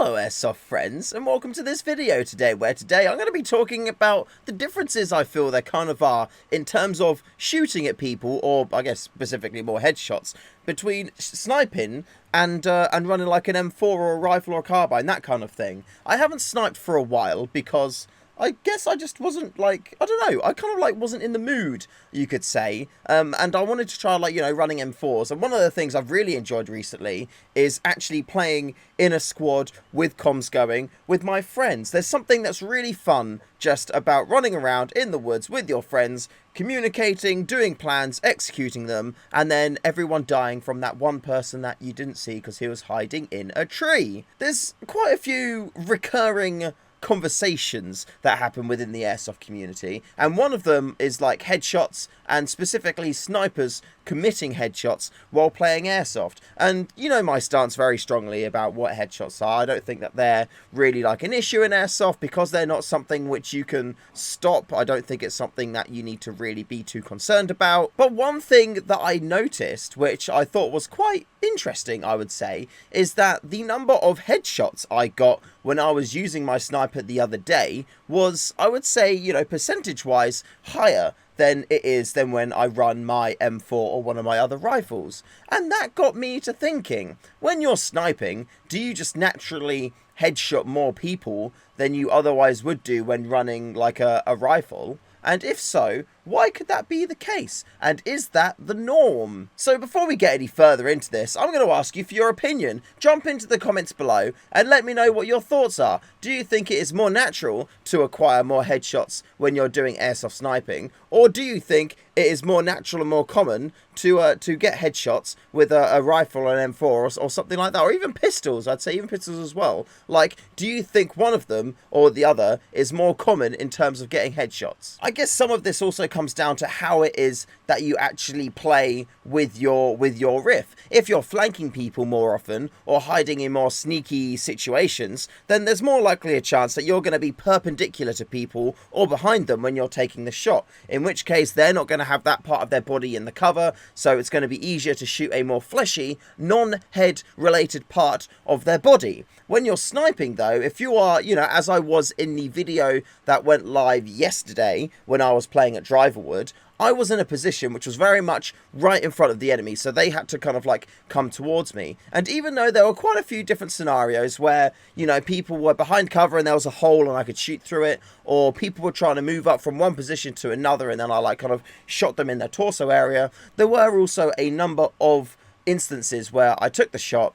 Hello Airsoft friends, and welcome to this video today, where today I'm going to be talking about the differences I feel there kind of are in terms of shooting at people, or I guess specifically more headshots, between sniping and running like an M4 or a rifle or a carbine, that kind of thing. I haven't sniped for a while because I guess I just wasn't, like, I don't know, I kind of, like, wasn't in the mood, you could say, and I wanted to try, like, you know, running M4s, and one of the things I've really enjoyed recently is actually playing in a squad with comms going with my friends. There's something that's really fun just about running around in the woods with your friends, communicating, doing plans, executing them, and then everyone dying from that one person that you didn't see because he was hiding in a tree. There's quite a few recurring conversations that happen within the airsoft community, and one of them is like headshots, and specifically snipers committing headshots while playing airsoft. And you know my stance very strongly about what headshots are. I don't think that they're really like an issue in airsoft because they're not something which you can stop. I don't think it's something that you need to really be too concerned about. But one thing that I noticed, which I thought was quite interesting, I would say, is that the number of headshots I got when I was using my sniper the other day was, I would say, you know, percentage-wise higher than it is than when I run my M4 or one of my other rifles. And that got me to thinking, when you're sniping, do you just naturally headshot more people than you otherwise would do when running like a rifle? And if so, why could that be the case? And is that the norm? So before we get any further into this, I'm going to ask you for your opinion. Jump into the comments below and let me know what your thoughts are. Do you think it is more natural to acquire more headshots when you're doing airsoft sniping? Or do you think it is more natural and more common to get headshots with a rifle or an M4 or something like that? Or even pistols, I'd say even pistols as well. Like, do you think one of them or the other is more common in terms of getting headshots? I guess some of this also comes down to how it is that you actually play with your riff. If you're flanking people more often or hiding in more sneaky situations, then there's more likely a chance that you're going to be perpendicular to people or behind them when you're taking the shot, in which case they're not going to have that part of their body in the cover, so it's going to be easier to shoot a more fleshy, non-head related part of their body. When you're sniping though, if you are, you know, as I was in the video that went live yesterday when I was playing at Driverwood, I was in a position which was very much right in front of the enemy, so they had to kind of like come towards me. And even though there were quite a few different scenarios where, you know, people were behind cover and there was a hole and I could shoot through it, or people were trying to move up from one position to another and then I like kind of shot them in their torso area, there were also a number of instances where I took the shot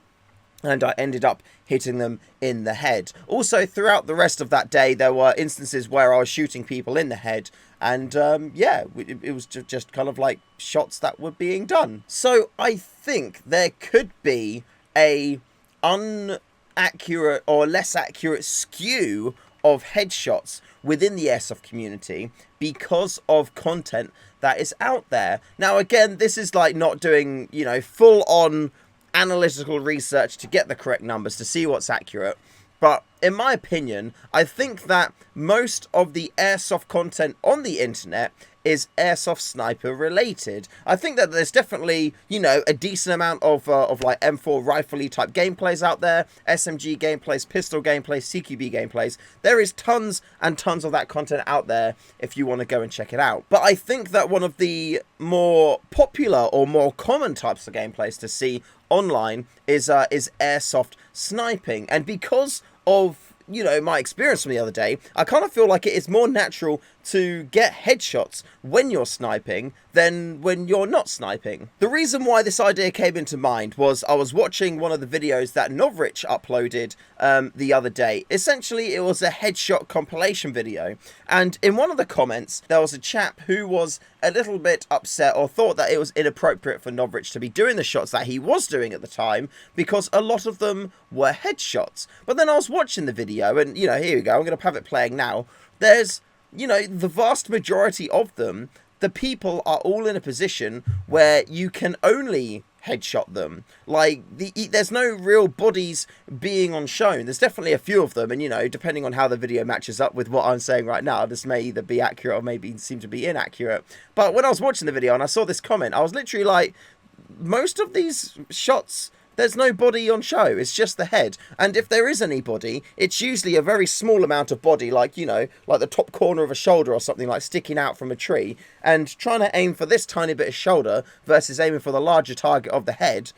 and I ended up hitting them in the head. Also, throughout the rest of that day, there were instances where I was shooting people in the head, and yeah, it was just kind of like shots that were being done. So I think there could be a inaccurate or less accurate skew of headshots within the airsoft community because of content that is out there. Now, again, this is like not doing, you know, full-on analytical research to get the correct numbers to see what's accurate, but in my opinion, I think that most of the airsoft content on the internet is airsoft sniper related. I think that there's definitely, you know, a decent amount of like M4 rifle-y type gameplays out there, SMG gameplays, pistol gameplays, CQB gameplays. There is tons and tons of that content out there if you want to go and check it out. But I think that one of the more popular or more common types of gameplays to see online is airsoft sniping. And because of, you know, my experience from the other day, I kind of feel like it is more natural to get headshots when you're sniping than when you're not sniping. The reason why this idea came into mind was I was watching one of the videos that Novrich uploaded the other day. Essentially, it was a headshot compilation video, and in one of the comments there was a chap who was a little bit upset or thought that it was inappropriate for Novrich to be doing the shots that he was doing at the time because a lot of them were headshots. But then I was watching the video and, you know, here we go, I'm going to have it playing now. There's, you know, the vast majority of them, the people are all in a position where you can only headshot them. Like, there's no real bodies being on shown. There's definitely a few of them, and, you know, depending on how the video matches up with what I'm saying right now, this may either be accurate or maybe seem to be inaccurate. But when I was watching the video and I saw this comment, I was literally like, most of these shots there's no body on show. It's just the head. And if there is any body, it's usually a very small amount of body, like, you know, like the top corner of a shoulder or something, like sticking out from a tree. And trying to aim for this tiny bit of shoulder versus aiming for the larger target of the head,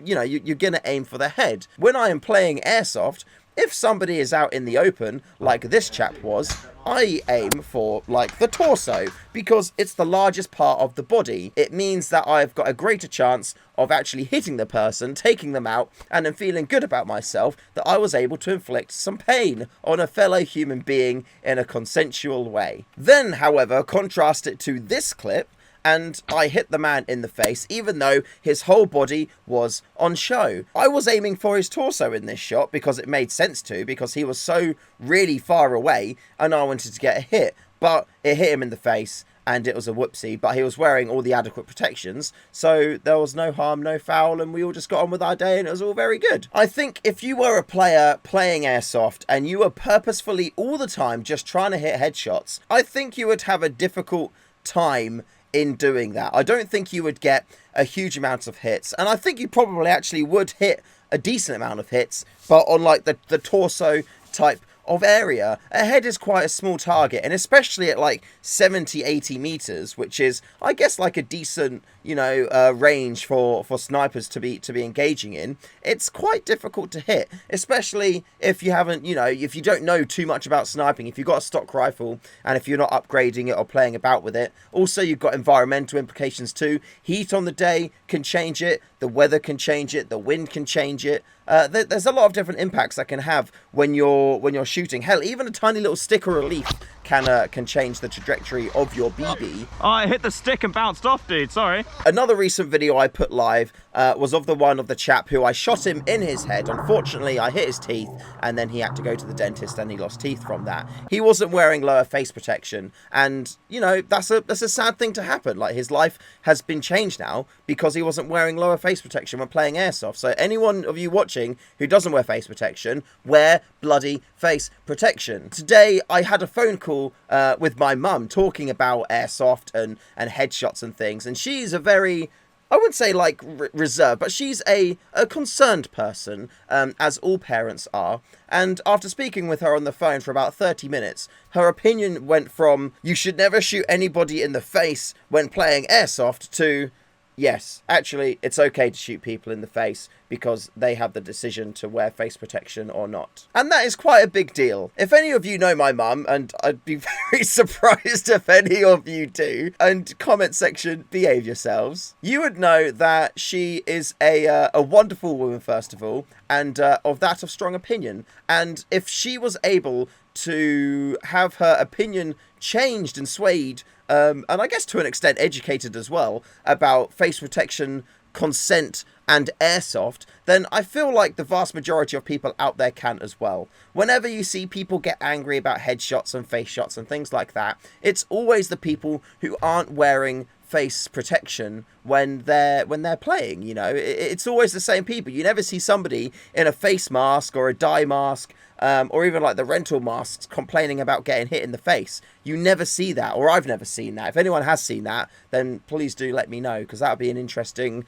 you know, you're going to aim for the head. When I am playing Airsoft, if somebody is out in the open, like this chap was, I aim for, like, the torso, because it's the largest part of the body. It means that I've got a greater chance of actually hitting the person, taking them out, and then feeling good about myself that I was able to inflict some pain on a fellow human being in a consensual way. Then, however, contrast it to this clip, and I hit the man in the face, even though his whole body was on show. I was aiming for his torso in this shot because it made sense to, because he was so really far away, and I wanted to get a hit. But it hit him in the face, and it was a whoopsie, but he was wearing all the adequate protections, so there was no harm, no foul, and we all just got on with our day, and it was all very good. I think if you were a player playing Airsoft, and you were purposefully all the time just trying to hit headshots, I think you would have a difficult time in doing that. I don't think you would get a huge amount of hits, and I think you probably actually would hit a decent amount of hits, but on like the torso type of area. A head is quite a small target, and especially at like 70-80 meters, which is, I guess, like a decent, you know, range for snipers to be engaging in. It's quite difficult to hit, especially if you haven't, you know, if you don't know too much about sniping, if you've got a stock rifle and if you're not upgrading it or playing about with it. Also, you've got environmental implications too. Heat on the day can change it, the weather can change it, the wind can change it. There's a lot of different impacts that can have when you're shooting. Hell, even a tiny little stick or a leaf can change the trajectory of your BB. Oh, I hit the stick and bounced off, dude. Sorry. Another recent video I put live was of the chap who I shot him in his head. Unfortunately, I hit his teeth, and then he had to go to the dentist, and he lost teeth from that. He wasn't wearing lower face protection, and you know, that's a sad thing to happen. Like, his life has been changed now because he wasn't wearing lower face protection when playing Airsoft. So anyone of you watching who doesn't wear face protection, wear bloody face protection. Today I had a phone call with my mum talking about Airsoft and headshots and things, and she's a very, I wouldn't say like reserved, but she's a concerned person, as all parents are. And after speaking with her on the phone for about 30 minutes, her opinion went from, you should never shoot anybody in the face when playing Airsoft, to, yes, actually, it's okay to shoot people in the face because they have the decision to wear face protection or not. And that is quite a big deal. If any of you know my mum, and I'd be very surprised if any of you do, and comment section, behave yourselves, you would know that she is a wonderful woman, first of all, and of that of strong opinion. And if she was able to have her opinion changed and swayed, and I guess to an extent educated as well, about face protection, consent, and Airsoft, then I feel like the vast majority of people out there can as well. Whenever you see people get angry about headshots and face shots and things like that, it's always the people who aren't wearing face protection when they're playing. You know, it's always the same people. You never see somebody in a face mask or a dye mask, or even like the rental masks, complaining about getting hit in the face. You never see that, or I've never seen that. If anyone has seen that, then please do let me know, because that would be an interesting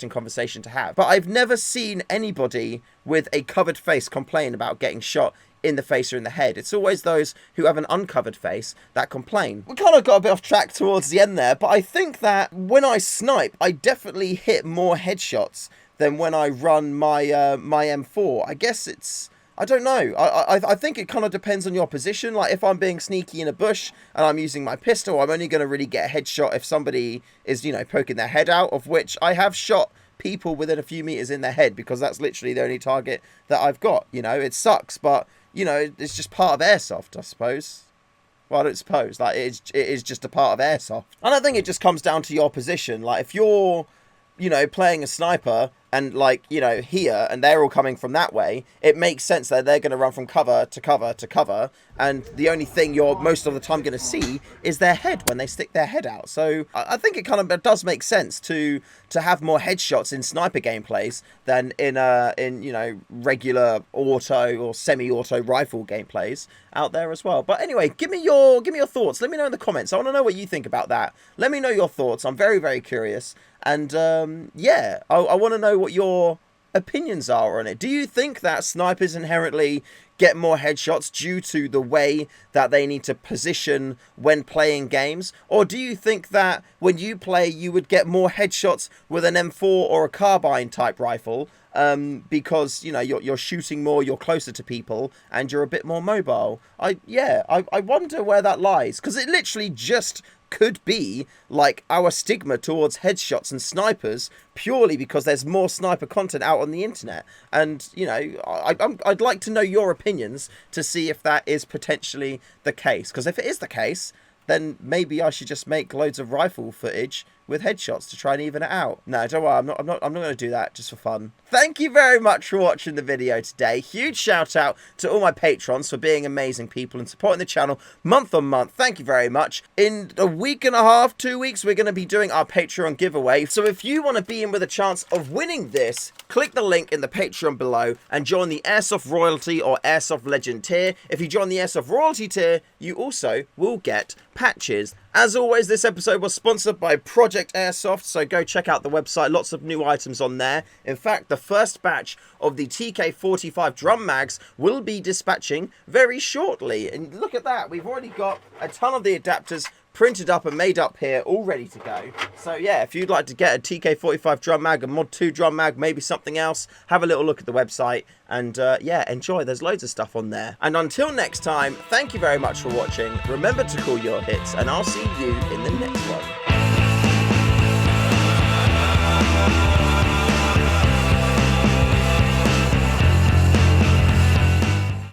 conversation to have. But I've never seen anybody with a covered face complain about getting shot in the face or in the head. It's always those who have an uncovered face that complain. We kind of got a bit off track towards the end there, but I think that when I snipe, I definitely hit more headshots than when I run my my M4. I guess it's, I don't know. I think it kind of depends on your position. Like, if I'm being sneaky in a bush and I'm using my pistol, I'm only going to really get a headshot if somebody is, you know, poking their head out, of which I have shot people within a few meters in their head, because that's literally the only target that I've got. You know, it sucks, but, you know, it's just part of Airsoft, I suppose. Well, I don't suppose. Like, it is just a part of Airsoft. And I think it just comes down to your position. Like, if you're, you know, playing a sniper and, like, you know, here, and they're all coming from that way, it makes sense that they're going to run from cover to cover to cover, and the only thing you're most of the time going to see is their head when they stick their head out. So I think it kind of does make sense to have more headshots in sniper gameplays than in you know, regular auto or semi-auto rifle gameplays out there as well. But anyway, give me your thoughts. Let me know in the comments. I want to know what you think about that. Let me know your thoughts. I'm very, very curious. And yeah, I want to know what your opinions are on it. Do you think that snipers inherently get more headshots due to the way that they need to position when playing games? Or do you think that when you play, you would get more headshots with an M4 or a carbine type rifle because, you know, you're shooting more, you're closer to people, and you're a bit more mobile? I wonder where that lies, because it literally just could be like our stigma towards headshots and snipers purely because there's more sniper content out on the internet. And, you know, I'd like to know your opinions to see if that is potentially the case, because if it is the case, then maybe I should just make loads of rifle footage with headshots to try and even it out. No, don't worry, I'm not going to do that just for fun. Thank you very much for watching the video today. Huge shout out to all my patrons for being amazing people and supporting the channel month on month. Thank you very much. In a week and a half, 2 weeks, we're going to be doing our Patreon giveaway. So if you want to be in with a chance of winning this, click the link in the Patreon below and join the Airsoft Royalty or Airsoft Legend tier. If you join the Airsoft Royalty tier, you also will get patches. As always, this episode was sponsored by Project Airsoft, so go check out the website. Lots of new items on there. In fact, the first batch of the TK45 drum mags will be dispatching very shortly. And look at that, we've already got a ton of the adapters printed up and made up here, all ready to go. So yeah, if you'd like to get a TK45 drum mag, a Mod 2 drum mag, maybe something else, have a little look at the website and yeah, enjoy. There's loads of stuff on there. And until next time, thank you very much for watching. Remember to call your hits, and I'll see you in the next one.